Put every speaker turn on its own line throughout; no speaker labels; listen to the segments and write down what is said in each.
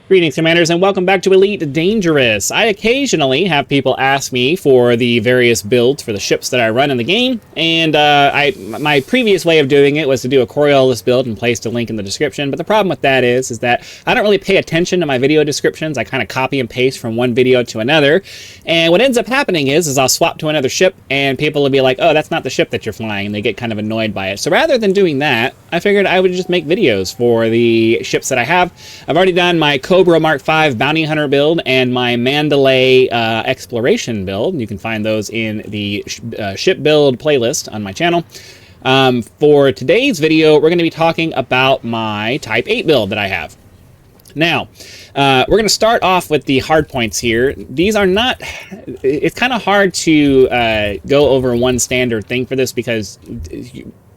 Greetings, Commanders, and welcome back to Elite Dangerous. I occasionally have people ask me for the various builds for the ships that I run in the game, and my previous way of doing it was to do a Coriolis build and place a link in the description, but the problem with that is that I don't really pay attention to my video descriptions. I kind of copy and paste from one video to another, and what ends up happening is I'll swap to another ship, and people will be like, oh, that's not the ship that you're flying, and they get kind of annoyed by it. So rather than doing that, I figured I would just make videos for the ships that I have. I've already done my Cobra Mark V Bounty Hunter build and my Mandalay Exploration build. You can find those in the ship build playlist on my channel. For today's video, we're going to be talking about my Type-8 build that I have. Now, we're going to start off with the hardpoints here. These are not... It's kind of hard to go over one standard thing for this because...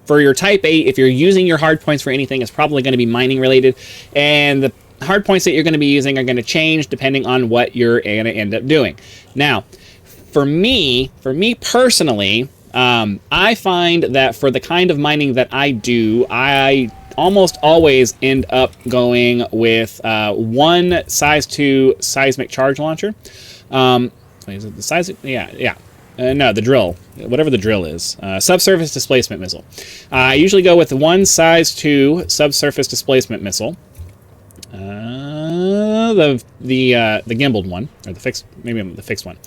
For your Type-8, if you're using your hardpoints for anything, it's probably going to be mining related, and the hardpoints that you're going to be using are going to change depending on what you're going to end up doing. Now, for me personally, I find that for the kind of mining that I do, I almost always end up going with one size 2 seismic charge launcher. Is it the size? Yeah. No, the drill. Whatever the drill is. Subsurface displacement missile. I usually go with one size 2 subsurface displacement missile. The gimbaled one, or the fixed, maybe the fixed one.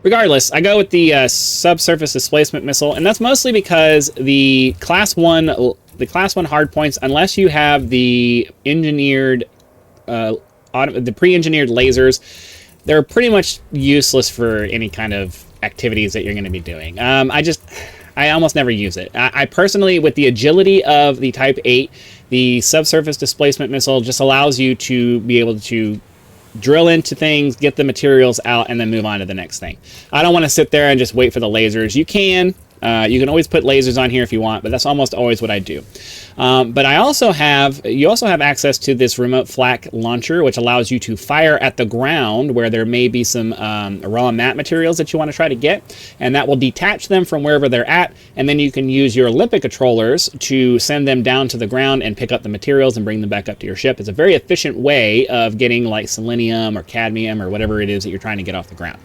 Regardless, I go with the subsurface displacement missile, and that's mostly because the class 1 hardpoints, unless you have the engineered, the pre-engineered lasers, they're pretty much useless for any kind of activities that you're going to be doing. I almost never use it. I personally, with the agility of the Type-8, the subsurface displacement missile just allows you to be able to drill into things, get the materials out, and then move on to the next thing. I don't want to sit there and just wait for the lasers. You can always put lasers on here if you want, but that's almost always what I do. But you also have access to this remote flak launcher, which allows you to fire at the ground where there may be some raw mat materials that you want to try to get, and that will detach them from wherever they're at, and then you can use your limpet controllers to send them down to the ground and pick up the materials and bring them back up to your ship. It's a very efficient way of getting like selenium or cadmium or whatever it is that you're trying to get off the ground.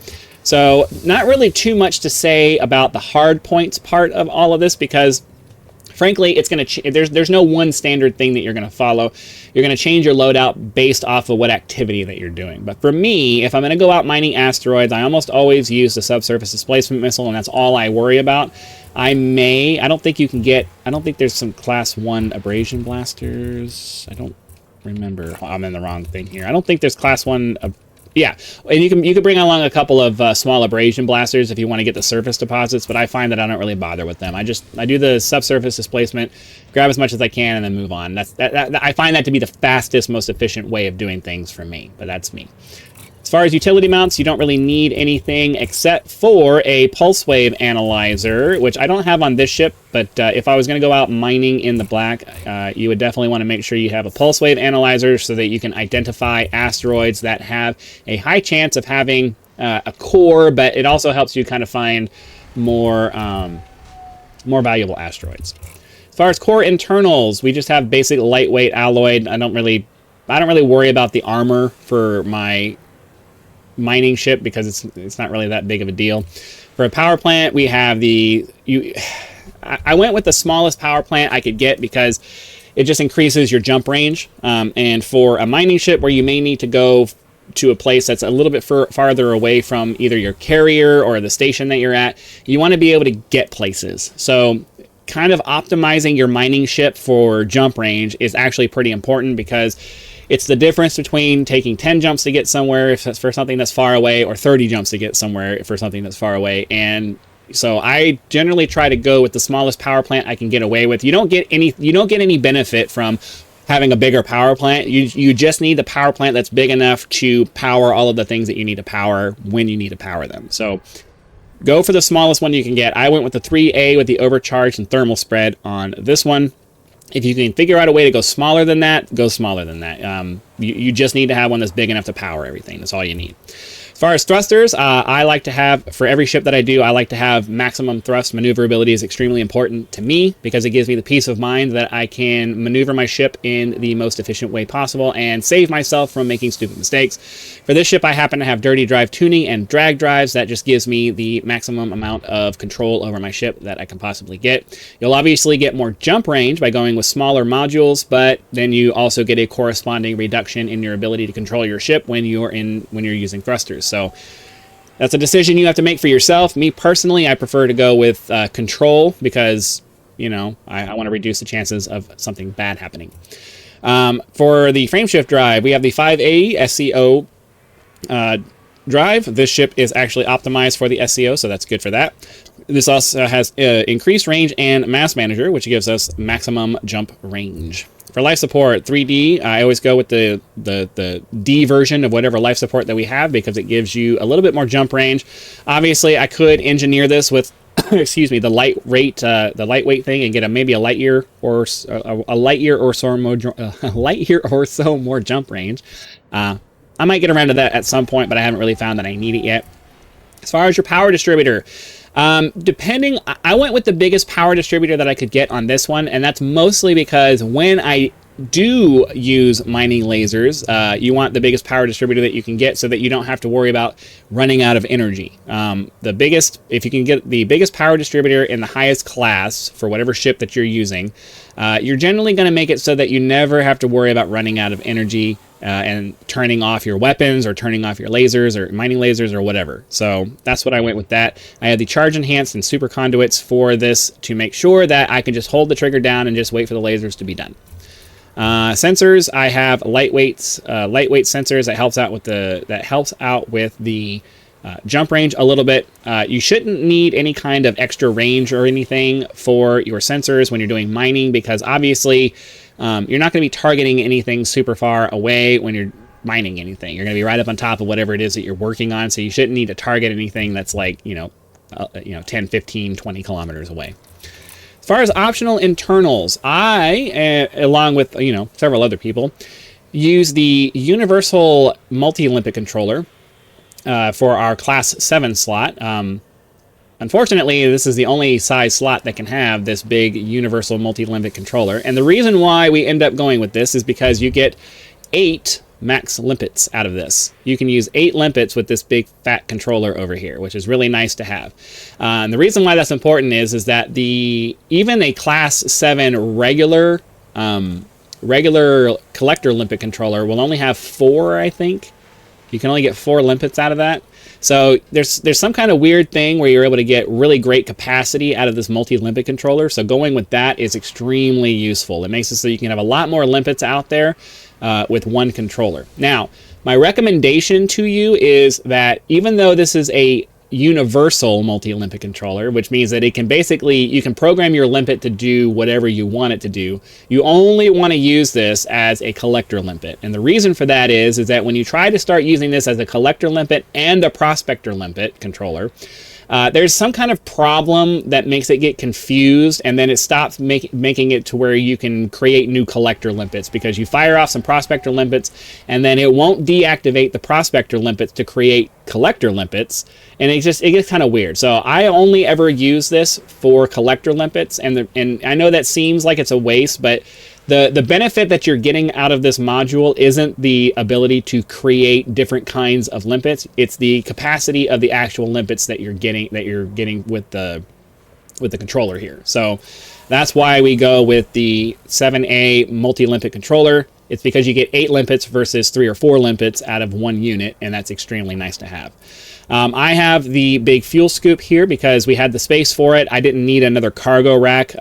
So not really too much to say about the hard points part of all of this because, frankly, it's going to there's no one standard thing that you're going to follow. You're going to change your loadout based off of what activity that you're doing. But for me, if I'm going to go out mining asteroids, I almost always use the subsurface displacement missile, and that's all I worry about. I don't think there's some class 1 abrasion blasters. I don't remember. I'm in the wrong thing here. I don't think there's class 1. Yeah, and you can bring along a couple of small abrasion blasters if you want to get the surface deposits, but I find that I don't really bother with them. I do the subsurface displacement, grab as much as I can, and then move on. I find that to be the fastest, most efficient way of doing things for me, but that's me. As far as utility mounts, you don't really need anything except for a pulse wave analyzer, which I don't have on this ship, but if I was going to go out mining in the black, you would definitely want to make sure you have a pulse wave analyzer so that you can identify asteroids that have a high chance of having a core, but it also helps you kind of find more valuable asteroids. As far as core internals, we just have basic lightweight alloy. I don't really worry about the armor for my mining ship because it's not really that big of a deal. For a power plant, we have I went with the smallest power plant I could get because it just increases your jump range. And for a mining ship where you may need to go to a place that's a little bit farther away from either your carrier or the station that you're at, you want to be able to get places. So kind of optimizing your mining ship for jump range is actually pretty important because it's the difference between taking 10 jumps to get somewhere if it's for something that's far away or 30 jumps to get somewhere for something that's far away. And so I generally try to go with the smallest power plant I can get away with. You don't get any benefit from having a bigger power plant. You just need the power plant that's big enough to power all of the things that you need to power when you need to power them. So go for the smallest one you can get. I went with the 3A with the overcharge and thermal spread on this one. If you can figure out a way to go smaller than that, go smaller than that. You just need to have one that's big enough to power everything. That's all you need. As far as thrusters, I like to have, for every ship that I do, I like to have maximum thrust. Maneuverability is extremely important to me because it gives me the peace of mind that I can maneuver my ship in the most efficient way possible and save myself from making stupid mistakes. For this ship, I happen to have dirty drive tuning and drag drives. That just gives me the maximum amount of control over my ship that I can possibly get. You'll obviously get more jump range by going with smaller modules, but then you also get a corresponding reduction in your ability to control your ship when you're using thrusters. So that's a decision you have to make for yourself. Me personally, I prefer to go with control because, you know, I want to reduce the chances of something bad happening. For the frameshift drive, we have the 5A SCO drive. This ship is actually optimized for the SCO, so that's good for that. This also has increased range and mass manager, which gives us maximum jump range. For life support, 3D, I always go with the D version of whatever life support that we have because it gives you a little bit more jump range. Obviously, I could engineer this with, excuse me, the lightweight thing and get maybe a light year or so more jump range. I might get around to that at some point, but I haven't really found that I need it yet. As far as your power distributor, I went with the biggest power distributor that I could get on this one, and that's mostly because when I do use mining lasers, you want the biggest power distributor that you can get so that you don't have to worry about running out of energy. If you can get the biggest power distributor in the highest class for whatever ship that you're using, you're generally going to make it so that you never have to worry about running out of energy and turning off your weapons or turning off your lasers or mining lasers or whatever. So that's what I went with that. I had the charge enhanced and super conduits for this to make sure that I can just hold the trigger down and just wait for the lasers to be done. Sensors, I have lightweight sensors that helps out with the jump range a little bit. You shouldn't need any kind of extra range or anything for your sensors when you're doing mining because obviously you're not going to be targeting anything super far away when you're mining anything. You're going to be right up on top of whatever it is that you're working on, so you shouldn't need to target anything that's like 10, 15, 20 kilometers away. As far as optional internals, I, along with several other people, use the universal multi-limpet controller for our class 7 slot. Unfortunately, this is the only size slot that can have this big universal multi-limpet controller. And the reason why we end up going with this is because you get 8 max limpets out of this. You can use 8 limpets with this big fat controller over here, which is really nice to have. And the reason why that's important is that even a class 7 regular collector limpet controller will only have 4, I think. You can only get 4 limpets out of that. So there's some kind of weird thing where you're able to get really great capacity out of this multi-limpet controller. So going with that is extremely useful. It makes it so you can have a lot more limpets out there with one controller. Now, my recommendation to you is that even though this is a universal multi-limpet controller, which means that you can program your limpet to do whatever you want it to do. You only want to use this as a collector limpet. And the reason for that is that when you try to start using this as a collector limpet and a prospector limpet controller, there's some kind of problem that makes it get confused, and then it stops making it to where you can create new collector limpets because you fire off some prospector limpets, and then it won't deactivate the prospector limpets to create collector limpets, and it gets kind of weird. So I only ever use this for collector limpets, and I know that seems like it's a waste, but the benefit that you're getting out of this module isn't the ability to create different kinds of limpets. It's the capacity of the actual limpets that you're getting with the controller here. So that's why we go with the 7A multi-limpet controller. It's because you get 8 limpets versus 3 or 4 limpets out of one unit, and that's extremely nice to have. I have the big fuel scoop here because we had the space for it. I didn't need another cargo rack.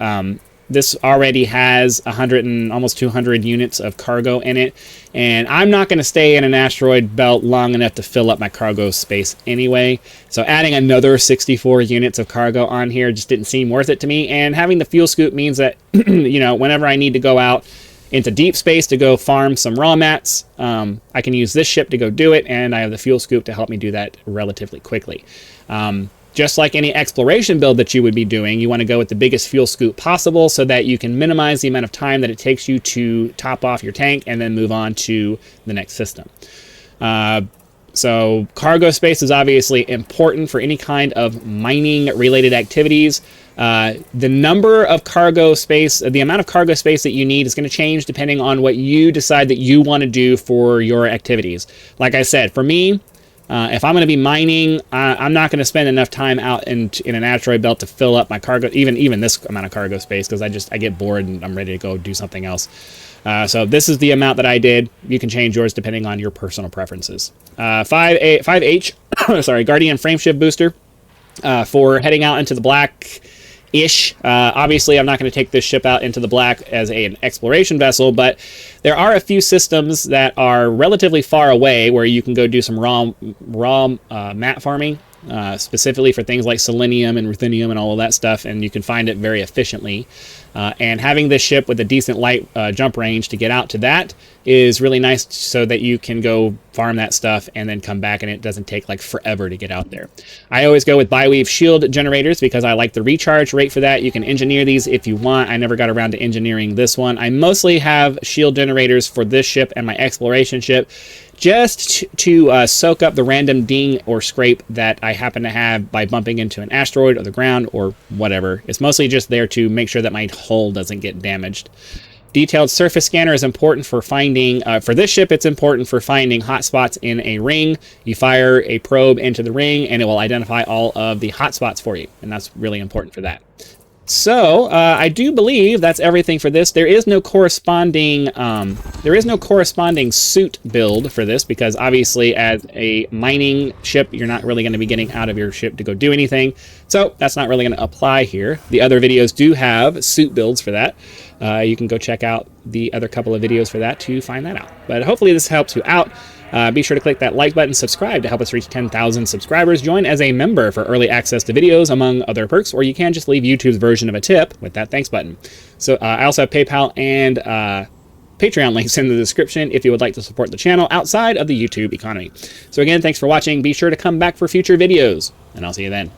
This already has 100 and almost 200 units of cargo in it, and I'm not going to stay in an asteroid belt long enough to fill up my cargo space anyway. So adding another 64 units of cargo on here just didn't seem worth it to me, and having the fuel scoop means that whenever I need to go out into deep space to go farm some raw mats, I can use this ship to go do it, and I have the fuel scoop to help me do that relatively quickly. Just like any exploration build that you would be doing, you want to go with the biggest fuel scoop possible so that you can minimize the amount of time that it takes you to top off your tank and then move on to the next system. So cargo space is obviously important for any kind of mining related activities. The number of cargo space, the amount of cargo space that you need is going to change depending on what you decide that you want to do for your activities. Like I said, for me, if I'm going to be mining, I'm not going to spend enough time out in an asteroid belt to fill up my cargo, even this amount of cargo space, because I get bored and I'm ready to go do something else. So this is the amount that I did. You can change yours depending on your personal preferences. 5H, sorry, Guardian frameshift booster for heading out into the black-ish. Obviously, I'm not going to take this ship out into the black as an exploration vessel, but there are a few systems that are relatively far away where you can go do some raw mat farming, specifically for things like selenium and ruthenium and all of that stuff, and you can find it very efficiently. And having this ship with a decent light jump range to get out to that is really nice, so that you can go farm that stuff and then come back and it doesn't take like forever to get out there. I always go with bi-weave shield generators because I like the recharge rate for that. You can engineer these if you want. I never got around to engineering this one. I mostly have shield generators for this ship and my exploration ship, just to soak up the random ding or scrape that I happen to have by bumping into an asteroid or the ground or whatever. It's mostly just there to make sure that my hull doesn't get damaged. Detailed surface scanner is important for finding, for this ship, it's important for finding hot spots in a ring. You fire a probe into the ring and it will identify all of the hot spots for you, and that's really important for that. So I do believe that's everything for this. There is no corresponding suit build for this, because obviously as a mining ship, you're not really going to be getting out of your ship to go do anything. So that's not really going to apply here. The other videos do have suit builds for that. You can go check out the other couple of videos for that to find that out. But hopefully this helps you out. Be sure to click that like button, subscribe to help us reach 10,000 subscribers. Join as a member for early access to videos, among other perks, or you can just leave YouTube's version of a tip with that thanks button. So I also have PayPal and Patreon links in the description if you would like to support the channel outside of the YouTube economy. So again, thanks for watching. Be sure to come back for future videos, and I'll see you then.